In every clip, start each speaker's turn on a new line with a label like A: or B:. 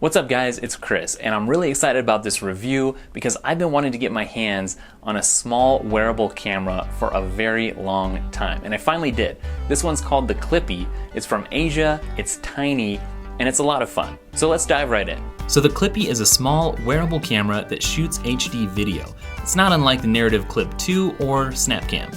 A: What's up guys, it's Chris, and I'm really excited about this review because I've been wanting to get my hands on a small wearable camera for a very long time, and I finally did. This one's called the Qlippie. It's from Asia, it's tiny, and it's a lot of fun. So let's dive right in. So the Qlippie is a small wearable camera that shoots HD video. It's not unlike the Narrative Clip 2 or SnapCam.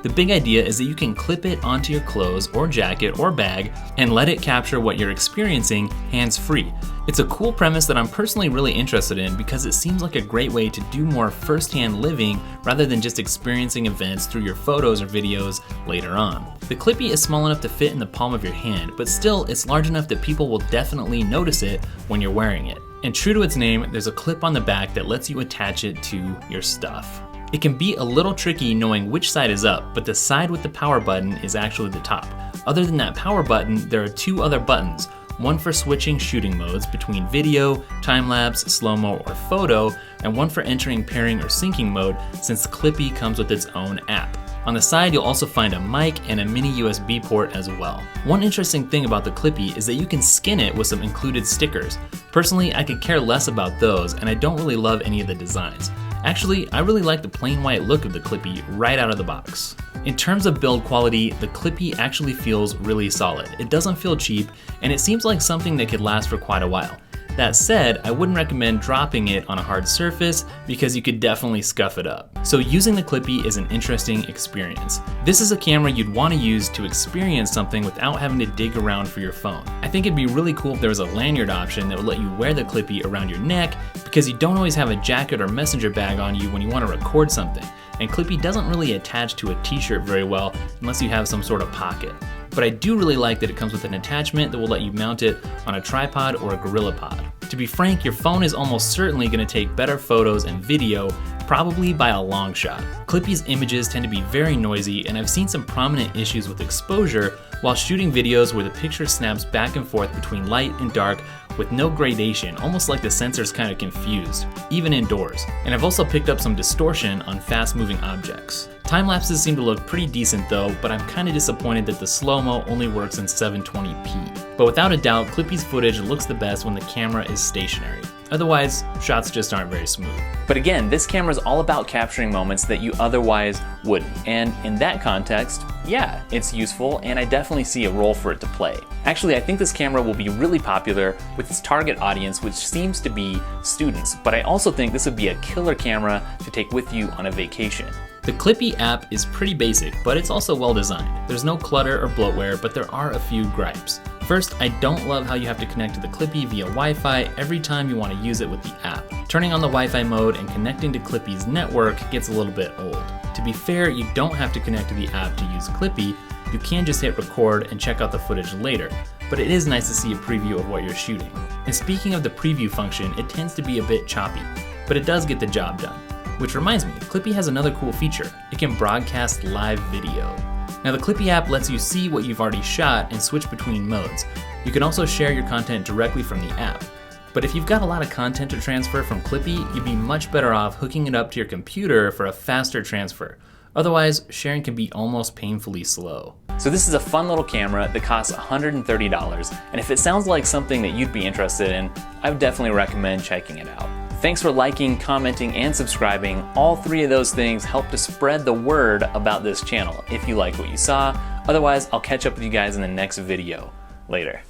A: The big idea is that you can clip it onto your clothes or jacket or bag and let it capture what you're experiencing hands-free. It's a cool premise that I'm personally really interested in because it seems like a great way to do more first-hand living rather than just experiencing events through your photos or videos later on. The Qlippie is small enough to fit in the palm of your hand, but still it's large enough that people will definitely notice it when you're wearing it. And true to its name, there's a clip on the back that lets you attach it to your stuff. It can be a little tricky knowing which side is up, but the side with the power button is actually the top. Other than that power button, there are two other buttons, one for switching shooting modes between video, time-lapse, slow-mo, or photo, and one for entering pairing or syncing mode since the Qlippie comes with its own app. On the side, you'll also find a mic and a mini USB port as well. One interesting thing about the Qlippie is that you can skin it with some included stickers. Personally, I could care less about those, and I don't really love any of the designs. Actually, I really like the plain white look of the Qlippie right out of the box. In terms of build quality, the Qlippie actually feels really solid. It doesn't feel cheap, and it seems like something that could last for quite a while. That said, I wouldn't recommend dropping it on a hard surface because you could definitely scuff it up. So using the Qlippie is an interesting experience. This is a camera you'd want to use to experience something without having to dig around for your phone. I think it'd be really cool if there was a lanyard option that would let you wear the Qlippie around your neck because you don't always have a jacket or messenger bag on you when you want to record something. And Qlippie doesn't really attach to a t-shirt very well unless you have some sort of pocket. But I do really like that it comes with an attachment that will let you mount it on a tripod or a GorillaPod. To be frank, your phone is almost certainly going to take better photos and video, probably by a long shot. Qlippie's images tend to be very noisy, and I've seen some prominent issues with exposure while shooting videos where the picture snaps back and forth between light and dark with no gradation, almost like the sensor's kind of confused, even indoors. And I've also picked up some distortion on fast-moving objects. Time lapses seem to look pretty decent though, but I'm kind of disappointed that the slow-mo only works in 720p. But without a doubt, Qlippie's footage looks the best when the camera is stationary. Otherwise, shots just aren't very smooth. But again, this camera is all about capturing moments that you otherwise wouldn't. And in that context, yeah, it's useful, and I definitely see a role for it to play. Actually, I think this camera will be really popular with its target audience, which seems to be students. But I also think this would be a killer camera to take with you on a vacation. The Qlippie app is pretty basic, but it's also well designed. There's no clutter or bloatware, but there are a few gripes. First, I don't love how you have to connect to the Qlippie via Wi-Fi every time you want to use it with the app. Turning on the Wi-Fi mode and connecting to Qlippie's network gets a little bit old. To be fair, you don't have to connect to the app to use Qlippie. You can just hit record and check out the footage later, but it is nice to see a preview of what you're shooting. And speaking of the preview function, it tends to be a bit choppy, but it does get the job done. Which reminds me, Qlippie has another cool feature. It can broadcast live video. Now the Qlippie app lets you see what you've already shot and switch between modes. You can also share your content directly from the app. But if you've got a lot of content to transfer from Qlippie, you'd be much better off hooking it up to your computer for a faster transfer. Otherwise, sharing can be almost painfully slow. So this is a fun little camera that costs $130, and if it sounds like something that you'd be interested in, I would definitely recommend checking it out. Thanks for liking, commenting, and subscribing. All three of those things help to spread the word about this channel if you like what you saw. Otherwise, I'll catch up with you guys in the next video. Later.